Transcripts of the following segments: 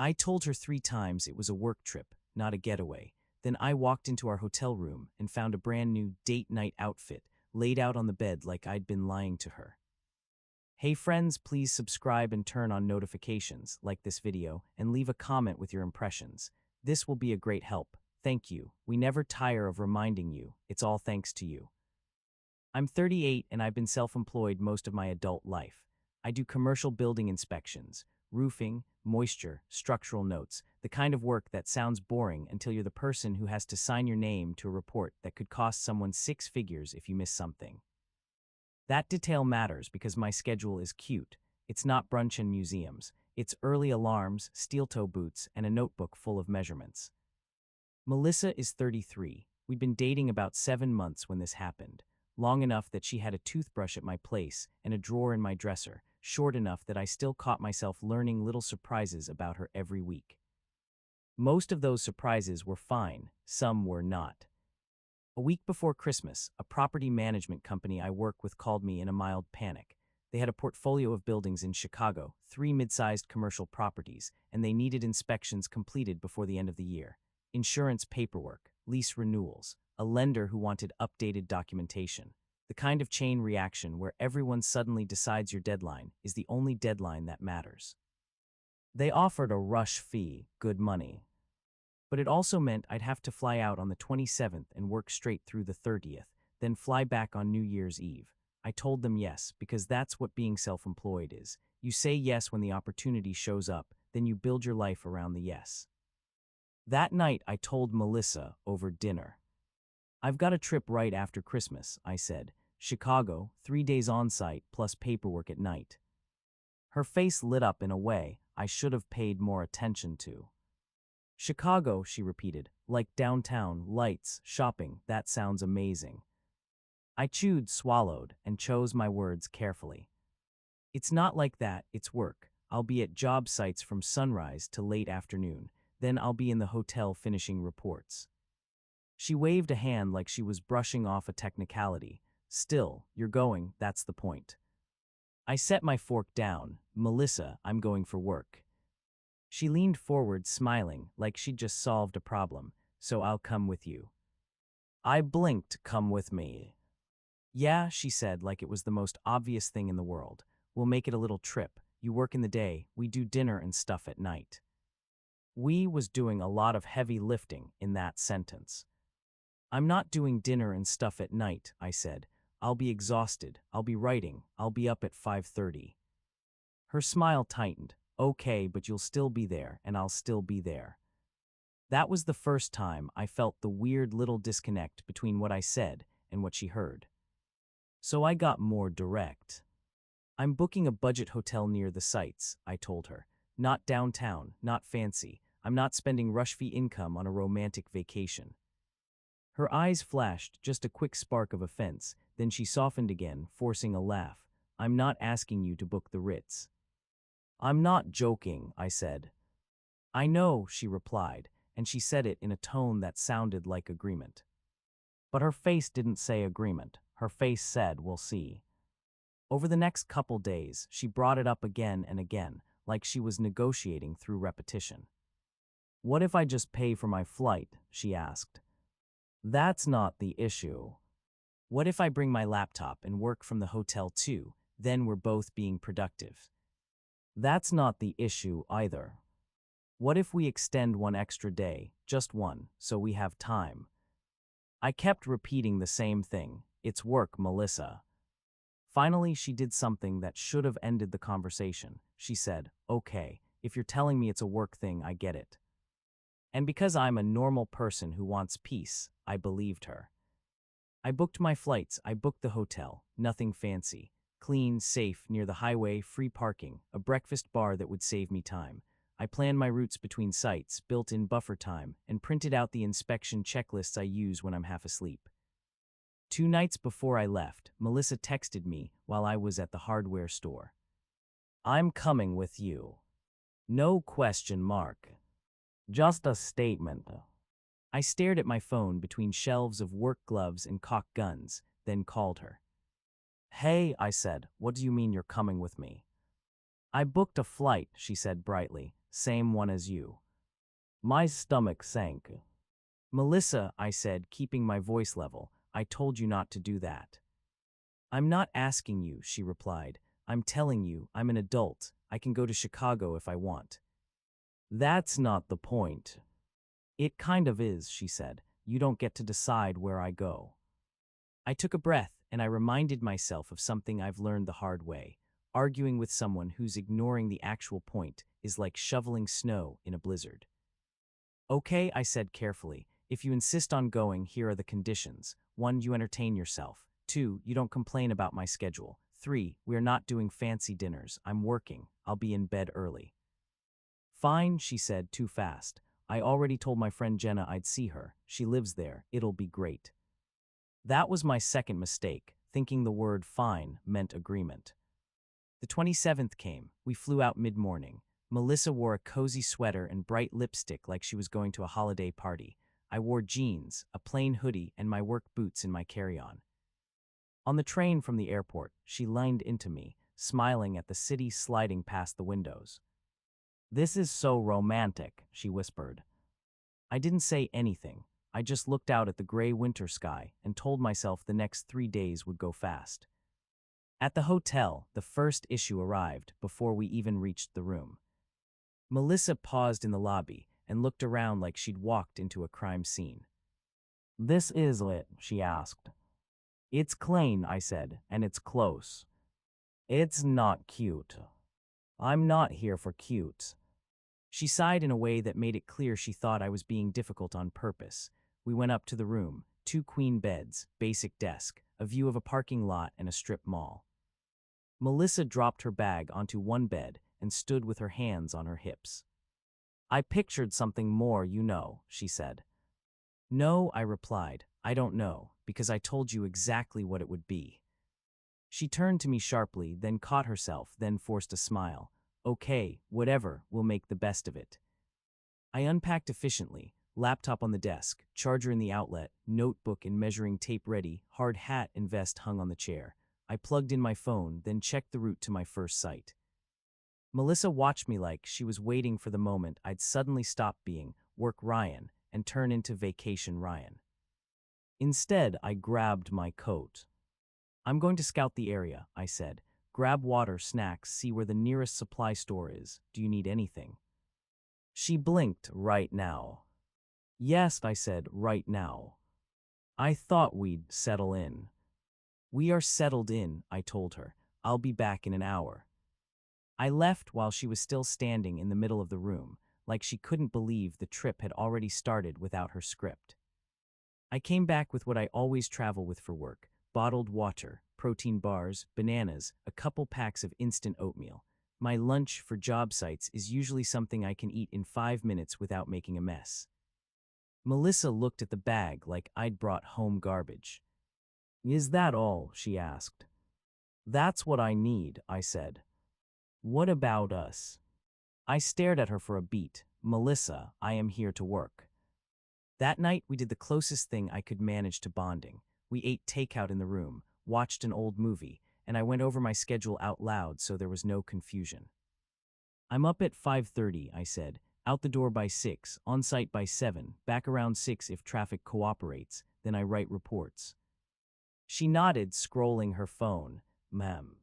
I told her 3 times it was a work trip, not a getaway. Then I walked into our hotel room and found a brand new date night outfit laid out on the bed like I'd been lying to her. Hey friends, please subscribe and turn on notifications, like this video, and leave a comment with your impressions. This will be a great help. Thank you. We never tire of reminding you. It's all thanks to you. I'm 38 and I've been self-employed most of my adult life. I do commercial building inspections, roofing, moisture, structural notes, the kind of work that sounds boring until you're the person who has to sign your name to a report that could cost someone 6 figures if you miss something. That detail matters because my schedule is cute. It's not brunch and museums. It's early alarms, steel-toe boots, and a notebook full of measurements. Melissa is 33. We'd been dating about 7 months when this happened, long enough that she had a toothbrush at my place and a drawer in my dresser, short enough that I still caught myself learning little surprises about her every week. Most of those surprises were fine, some were not. A week before Christmas, a property management company I work with called me in a mild panic. They had a portfolio of buildings in Chicago, 3 mid-sized commercial properties, and they needed inspections completed before the end of the year. Insurance paperwork, lease renewals, a lender who wanted updated documentation. The kind of chain reaction where everyone suddenly decides your deadline is the only deadline that matters. They offered a rush fee, good money. But it also meant I'd have to fly out on the 27th and work straight through the 30th, then fly back on New Year's Eve. I told them yes, because that's what being self-employed is. You say yes when the opportunity shows up, then you build your life around the yes. That night, I told Melissa over dinner. I've got a trip right after Christmas, I said. Chicago, 3 days on-site plus paperwork at night. Her face lit up in a way I should have paid more attention to. Chicago, she repeated, like downtown, lights, shopping, that sounds amazing. I chewed, swallowed, and chose my words carefully. It's not like that, it's work. I'll be at job sites from sunrise to late afternoon. Then I'll be in the hotel finishing reports. She waved a hand like she was brushing off a technicality. Still, you're going, that's the point. I set my fork down. Melissa, I'm going for work. She leaned forward, smiling, like she'd just solved a problem. So I'll come with you. I blinked, come with me. Yeah, she said, like it was the most obvious thing in the world. We'll make it a little trip. You work in the day, we do dinner and stuff at night. We was doing a lot of heavy lifting in that sentence. I'm not doing dinner and stuff at night, I said. I'll be exhausted. I'll be writing. I'll be up at 5:30. Her smile tightened. Okay, but you'll still be there, and I'll still be there. That was the first time I felt the weird little disconnect between what I said and what she heard. So I got more direct. I'm booking a budget hotel near the sites, I told her. Not downtown, not fancy. I'm not spending rush fee income on a romantic vacation. Her eyes flashed just a quick spark of offense, then she softened again, forcing a laugh. I'm not asking you to book the Ritz. I'm not joking, I said. I know, she replied, and she said it in a tone that sounded like agreement. But her face didn't say agreement. Her face said, we'll see. Over the next couple days, she brought it up again and again, like she was negotiating through repetition. What if I just pay for my flight? She asked. That's not the issue. What if I bring my laptop and work from the hotel too? Then we're both being productive. That's not the issue either. What if we extend one extra day, just one, so we have time? I kept repeating the same thing. It's work, Melissa. Finally, she did something that should have ended the conversation. She said, okay, if you're telling me it's a work thing, I get it. And because I'm a normal person who wants peace, I believed her. I booked my flights, I booked the hotel, nothing fancy. Clean, safe, near the highway, free parking, a breakfast bar that would save me time. I planned my routes between sites, built in buffer time, and printed out the inspection checklists I use when I'm half asleep. 2 nights before I left, Melissa texted me while I was at the hardware store. I'm coming with you. No question mark. Just a statement. I stared at my phone between shelves of work gloves and caulk guns, then called her. Hey, I said, what do you mean you're coming with me? I booked a flight, she said brightly. same one as you. My stomach sank. Melissa, I said, keeping my voice level, I told you not to do that. I'm not asking you, she replied. I'm telling you, I'm an adult. I can go to Chicago if I want. That's not the point. It kind of is, she said. You don't get to decide where I go. I took a breath and I reminded myself of something I've learned the hard way. Arguing with someone who's ignoring the actual point is like shoveling snow in a blizzard. Okay, I said carefully. If you insist on going, here are the conditions. 1, you entertain yourself. 2, you don't complain about my schedule. 3, we're not doing fancy dinners. I'm working. I'll be in bed early. Fine, she said, too fast. I already told my friend Jenna I'd see her. She lives there. It'll be great. That was my second mistake, thinking the word fine meant agreement. The 27th came. We flew out mid-morning. Melissa wore a cozy sweater and bright lipstick like she was going to a holiday party. I wore jeans, a plain hoodie, and my work boots in my carry-on. On the train from the airport, she leaned into me, smiling at the city sliding past the windows. This is so romantic, she whispered. I didn't say anything. I just looked out at the gray winter sky and told myself the next 3 days would go fast. At the hotel, the first issue arrived before we even reached the room. Melissa paused in the lobby and looked around like she'd walked into a crime scene. This is it, she asked. It's clean, I said, and it's close. It's not cute. I'm not here for cute. She sighed in a way that made it clear she thought I was being difficult on purpose. We went up to the room, 2 queen beds, basic desk, a view of a parking lot and a strip mall. Melissa dropped her bag onto one bed and stood with her hands on her hips. I pictured something more, she said. No, I replied, I don't know, because I told you exactly what it would be. She turned to me sharply, then caught herself, then forced a smile. Okay, whatever, we'll make the best of it. I unpacked efficiently, laptop on the desk, charger in the outlet, notebook and measuring tape ready, hard hat and vest hung on the chair. I plugged in my phone, then checked the route to my first site. Melissa watched me like she was waiting for the moment I'd suddenly stop being Work Ryan and turn into Vacation Ryan. Instead, I grabbed my coat. I'm going to scout the area, I said. Grab water, snacks, see where the nearest supply store is. Do you need anything? She blinked. Right now. Yes, I said, right now. I thought we'd settle in. We are settled in, I told her. I'll be back in an hour. I left while she was still standing in the middle of the room, like she couldn't believe the trip had already started without her script. I came back with what I always travel with for work: bottled water, protein bars, bananas, a couple packs of instant oatmeal. My lunch for job sites is usually something I can eat in 5 minutes without making a mess. Melissa looked at the bag like I'd brought home garbage. Is that all? She asked. That's what I need, I said. What about us? I stared at her for a beat. Melissa, I am here to work. That night, we did the closest thing I could manage to bonding. We ate takeout in the room, watched an old movie, and I went over my schedule out loud so there was no confusion. I'm up at 5:30, I said, out the door by 6, on site by 7, back around 6 if traffic cooperates, then I write reports. She nodded, scrolling her phone. Ma'am.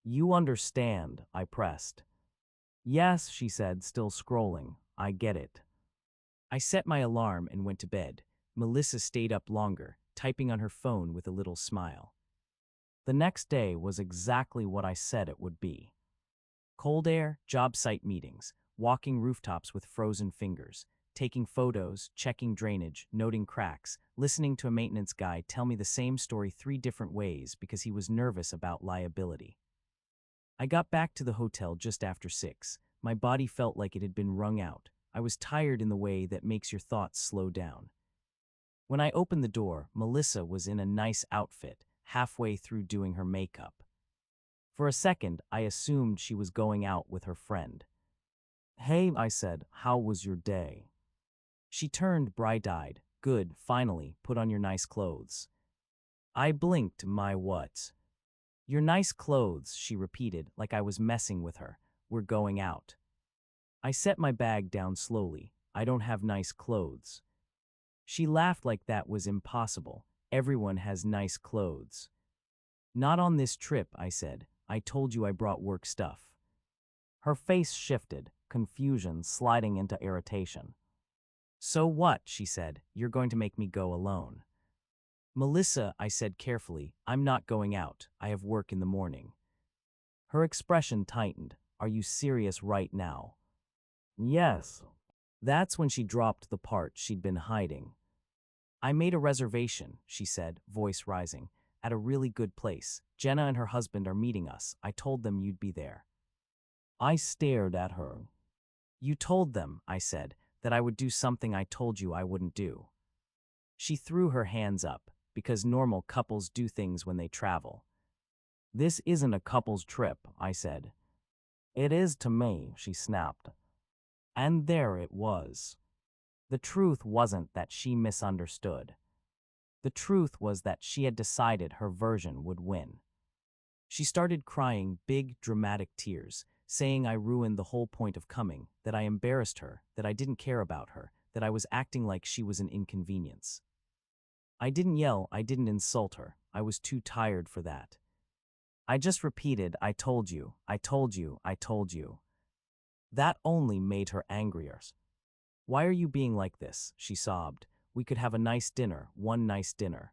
You understand, I pressed. Yes, she said, still scrolling. I get it. I set my alarm and went to bed. Melissa stayed up longer, typing on her phone with a little smile. The next day was exactly what I said it would be. Cold air, job site meetings, walking rooftops with frozen fingers, taking photos, checking drainage, noting cracks, listening to a maintenance guy tell me the same story 3 different ways because he was nervous about liability. I got back to the hotel just after 6. My body felt like it had been wrung out. I was tired in the way that makes your thoughts slow down. When I opened the door, Melissa was in a nice outfit, halfway through doing her makeup. For a second, I assumed she was going out with her friend. Hey, I said, how was your day? She turned bright-eyed. Good, finally, put on your nice clothes. I blinked. My what? Your nice clothes, she repeated, like I was messing with her. We're going out. I set my bag down slowly. I don't have nice clothes. She laughed like that was impossible. Everyone has nice clothes. Not on this trip, I said. I told you I brought work stuff. Her face shifted, confusion sliding into irritation. So what, she said, you're going to make me go alone. Melissa, I said carefully, I'm not going out. I have work in the morning. Her expression tightened. Are you serious right now? Yes. That's when she dropped the part she'd been hiding. I made a reservation, she said, voice rising, at a really good place. Jenna and her husband are meeting us. I told them you'd be there. I stared at her. You told them, I said, that I would do something I told you I wouldn't do. She threw her hands up, because normal couples do things when they travel. This isn't a couple's trip, I said. It is to me, she snapped. And there it was. The truth wasn't that she misunderstood. The truth was that she had decided her version would win. She started crying big, dramatic tears, saying I ruined the whole point of coming, that I embarrassed her, that I didn't care about her, that I was acting like she was an inconvenience. I didn't yell, I didn't insult her. I was too tired for that. I just repeated, I told you, I told you, I told you. That only made her angrier. Why are you being like this? She sobbed. We could have a nice dinner, one nice dinner.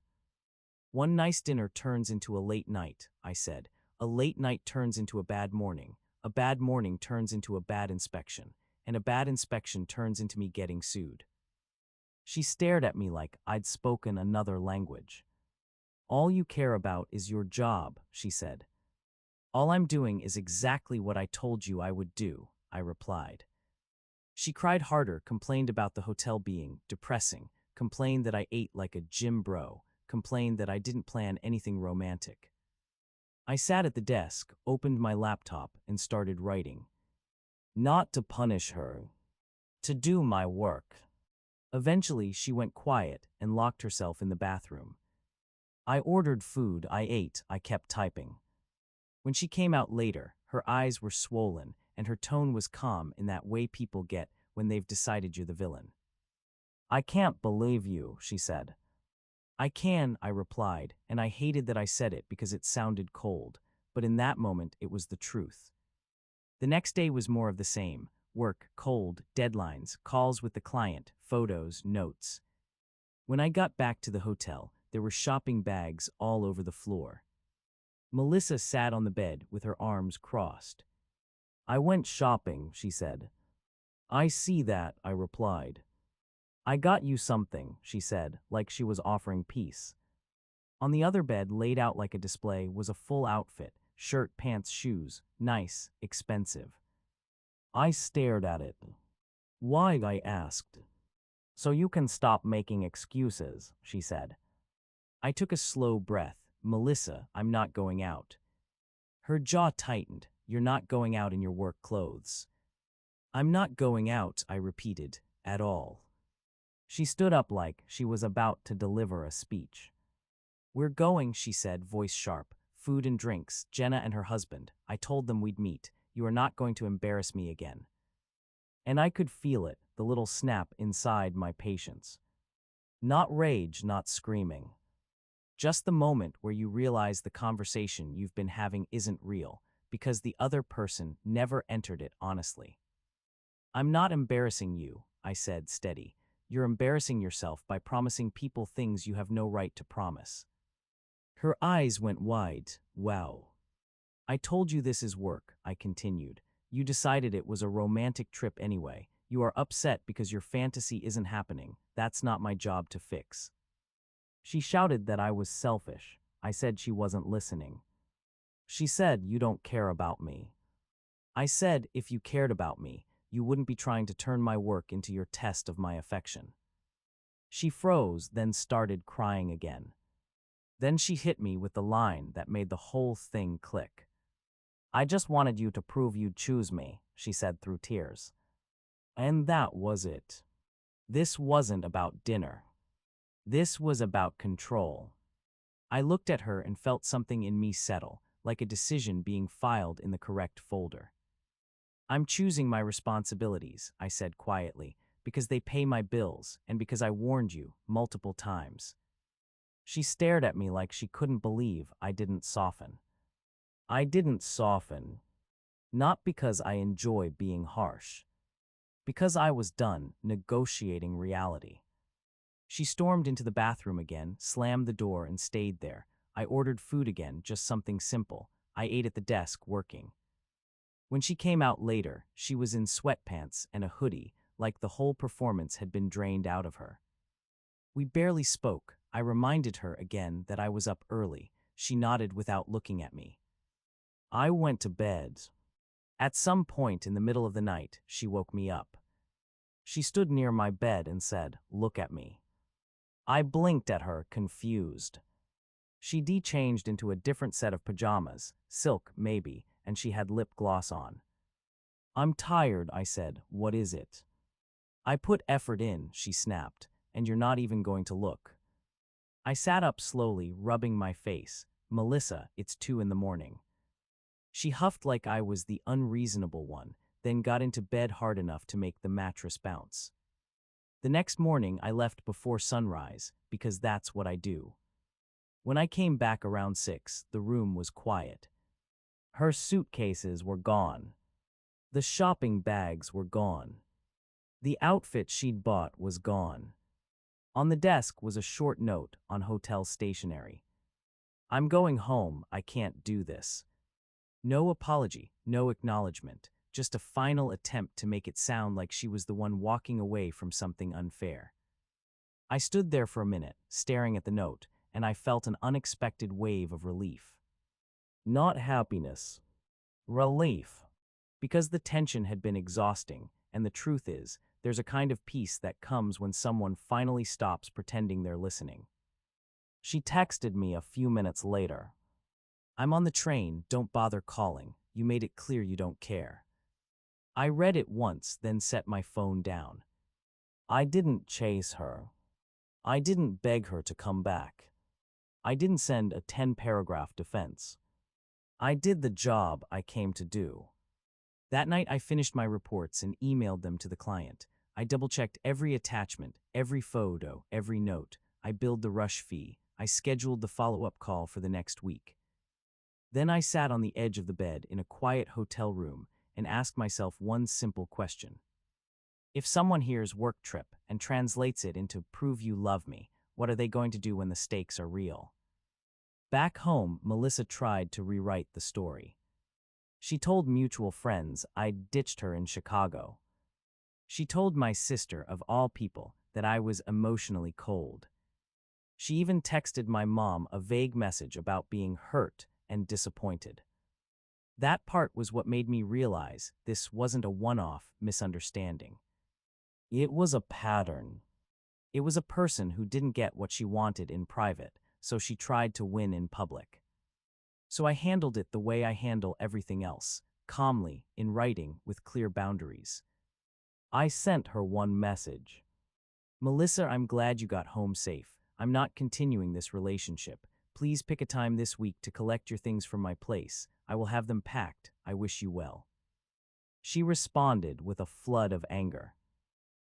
One nice dinner turns into a late night, I said. A late night turns into a bad morning. A bad morning turns into a bad inspection. And a bad inspection turns into me getting sued. She stared at me like I'd spoken another language. All you care about is your job, she said. All I'm doing is exactly what I told you I would do, I replied. She cried harder, complained about the hotel being depressing, complained that I ate like a gym bro, complained that I didn't plan anything romantic. I sat at the desk, opened my laptop, and started writing. Not to punish her. To do my work. Eventually, she went quiet and locked herself in the bathroom. I ordered food, I ate, I kept typing. When she came out later, her eyes were swollen, and her tone was calm in that way people get when they've decided you're the villain. I can't believe you, she said. I can, I replied, and I hated that I said it because it sounded cold, but in that moment it was the truth. The next day was more of the same. Work, cold, deadlines, calls with the client, photos, notes. When I got back to the hotel, there were shopping bags all over the floor. Melissa sat on the bed with her arms crossed. I went shopping, she said. I see that, I replied. I got you something, she said, like she was offering peace. On the other bed, laid out like a display, was a full outfit, shirt, pants, shoes, nice, expensive. I stared at it. Why, I asked. So you can stop making excuses, she said. I took a slow breath. Melissa, I'm not going out. Her jaw tightened. You're not going out in your work clothes. I'm not going out, I repeated, at all. She stood up like she was about to deliver a speech. We're going, she said, voice sharp. Food and drinks, Jenna and her husband. I told them we'd meet. You are not going to embarrass me again. And I could feel it, the little snap inside my patience. Not rage, not screaming. Just the moment where you realize the conversation you've been having isn't real, because the other person never entered it honestly. I'm not embarrassing you, I said, steady. You're embarrassing yourself by promising people things you have no right to promise. Her eyes went wide. Wow. I told you this is work, I continued. You decided it was a romantic trip anyway. You are upset because your fantasy isn't happening. That's not my job to fix. She shouted that I was selfish. I said she wasn't listening. She said, you don't care about me. I said, if you cared about me, you wouldn't be trying to turn my work into your test of my affection. She froze, then started crying again. Then she hit me with the line that made the whole thing click. I just wanted you to prove you'd choose me, she said through tears. And that was it. This wasn't about dinner. This was about control. I looked at her and felt something in me settle, like a decision being filed in the correct folder. I'm choosing my responsibilities, I said quietly, because they pay my bills and because I warned you multiple times. She stared at me like she couldn't believe I didn't soften. I didn't soften, not because I enjoy being harsh, because I was done negotiating reality. She stormed into the bathroom again, slammed the door, and stayed there. I ordered food again, just something simple. I ate at the desk, working. When she came out later, she was in sweatpants and a hoodie, like the whole performance had been drained out of her. We barely spoke. I reminded her again that I was up early. She nodded without looking at me. I went to bed. At some point in the middle of the night, she woke me up. She stood near my bed and said, "Look at me." I blinked at her, confused. She de-changed into a different set of pajamas, silk maybe, and she had lip gloss on. "I'm tired," I said. "What is it?" "I put effort in," she snapped, "and you're not even going to look." I sat up slowly, rubbing my face. "Melissa, it's 2 in the morning." She huffed like I was the unreasonable one, then got into bed hard enough to make the mattress bounce. The next morning, I left before sunrise, because that's what I do. When I came back around 6, the room was quiet. Her suitcases were gone. The shopping bags were gone. The outfit she'd bought was gone. On the desk was a short note on hotel stationery. "I'm going home, I can't do this." No apology, no acknowledgement, just a final attempt to make it sound like she was the one walking away from something unfair. I stood there for a minute, staring at the note, and I felt an unexpected wave of relief. Not happiness. Relief. Because the tension had been exhausting, and the truth is, there's a kind of peace that comes when someone finally stops pretending they're listening. She texted me a few minutes later. "I'm on the train, don't bother calling. You made it clear you don't care." I read it once, then set my phone down. I didn't chase her. I didn't beg her to come back. I didn't send a 10-paragraph defense. I did the job I came to do. That night I finished my reports and emailed them to the client. I double-checked every attachment, every photo, every note. I billed the rush fee. I scheduled the follow-up call for the next week. Then I sat on the edge of the bed in a quiet hotel room and asked myself one simple question. If someone hears work trip and translates it into "prove you love me," what are they going to do when the stakes are real? Back home, Melissa tried to rewrite the story. She told mutual friends I'd ditched her in Chicago. She told my sister, of all people, that I was emotionally cold. She even texted my mom a vague message about being hurt and disappointed. That part was what made me realize this wasn't a one-off misunderstanding. It was a pattern. It was a person who didn't get what she wanted in private, so she tried to win in public. So I handled it the way I handle everything else, calmly, in writing, with clear boundaries. I sent her one message. "Melissa, I'm glad you got home safe. I'm not continuing this relationship. Please pick a time this week to collect your things from my place. I will have them packed. I wish you well." She responded with a flood of anger.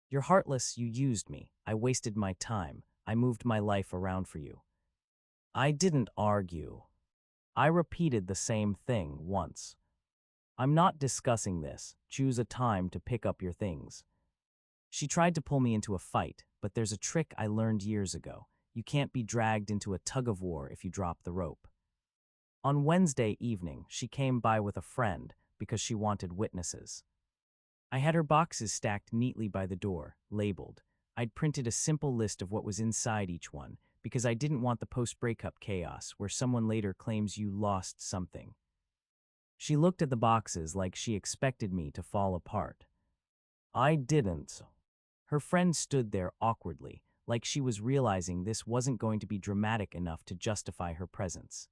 "You're heartless, you used me. I wasted my time. I moved my life around for you." I didn't argue. I repeated the same thing once. "I'm not discussing this. Choose a time to pick up your things." She tried to pull me into a fight, but there's a trick I learned years ago. You can't be dragged into a tug-of-war if you drop the rope. On Wednesday evening, she came by with a friend because she wanted witnesses. I had her boxes stacked neatly by the door, labeled. I'd printed a simple list of what was inside each one because I didn't want the post-breakup chaos where someone later claims you lost something. She looked at the boxes like she expected me to fall apart. I didn't. Her friend stood there awkwardly, like she was realizing this wasn't going to be dramatic enough to justify her presence.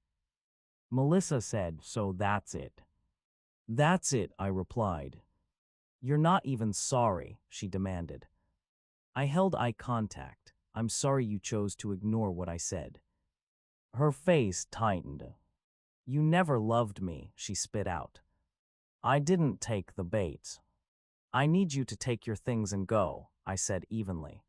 Melissa said, "So that's it." "That's it," I replied. "You're not even sorry," she demanded. I held eye contact. "I'm sorry you chose to ignore what I said." Her face tightened. "You never loved me," she spit out. I didn't take the bait. I need you to take your things and go, I said evenly.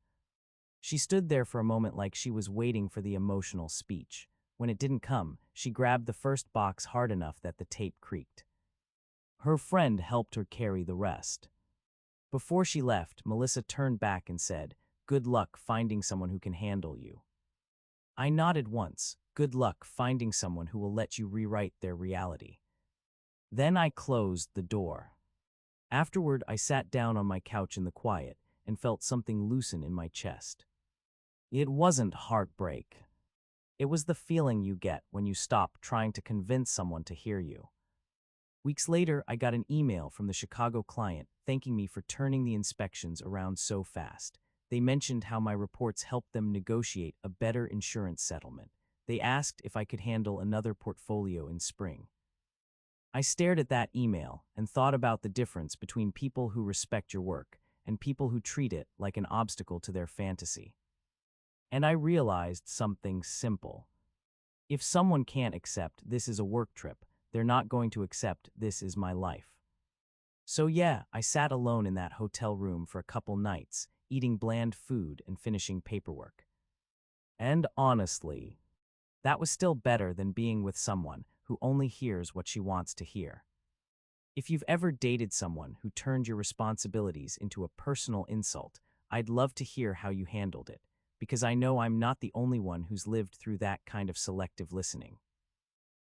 She stood there for a moment like she was waiting for the emotional speech. When it didn't come, she grabbed the first box hard enough that the tape creaked. Her friend helped her carry the rest. Before she left, Melissa turned back and said, "Good luck finding someone who can handle you." I nodded once. Good luck finding someone who will let you rewrite their reality. Then I closed the door. Afterward, I sat down on my couch in the quiet and felt something loosen in my chest. It wasn't heartbreak. It was the feeling you get when you stop trying to convince someone to hear you. Weeks later, I got an email from the Chicago client thanking me for turning the inspections around so fast. They mentioned how my reports helped them negotiate a better insurance settlement. They asked if I could handle another portfolio in spring. I stared at that email and thought about the difference between people who respect your work and people who treat it like an obstacle to their fantasy. And I realized something simple. If someone can't accept this is a work trip, they're not going to accept this is my life. So yeah, I sat alone in that hotel room for a couple nights, eating bland food and finishing paperwork. And honestly, that was still better than being with someone who only hears what she wants to hear. If you've ever dated someone who turned your responsibilities into a personal insult, I'd love to hear how you handled it, because I know I'm not the only one who's lived through that kind of selective listening.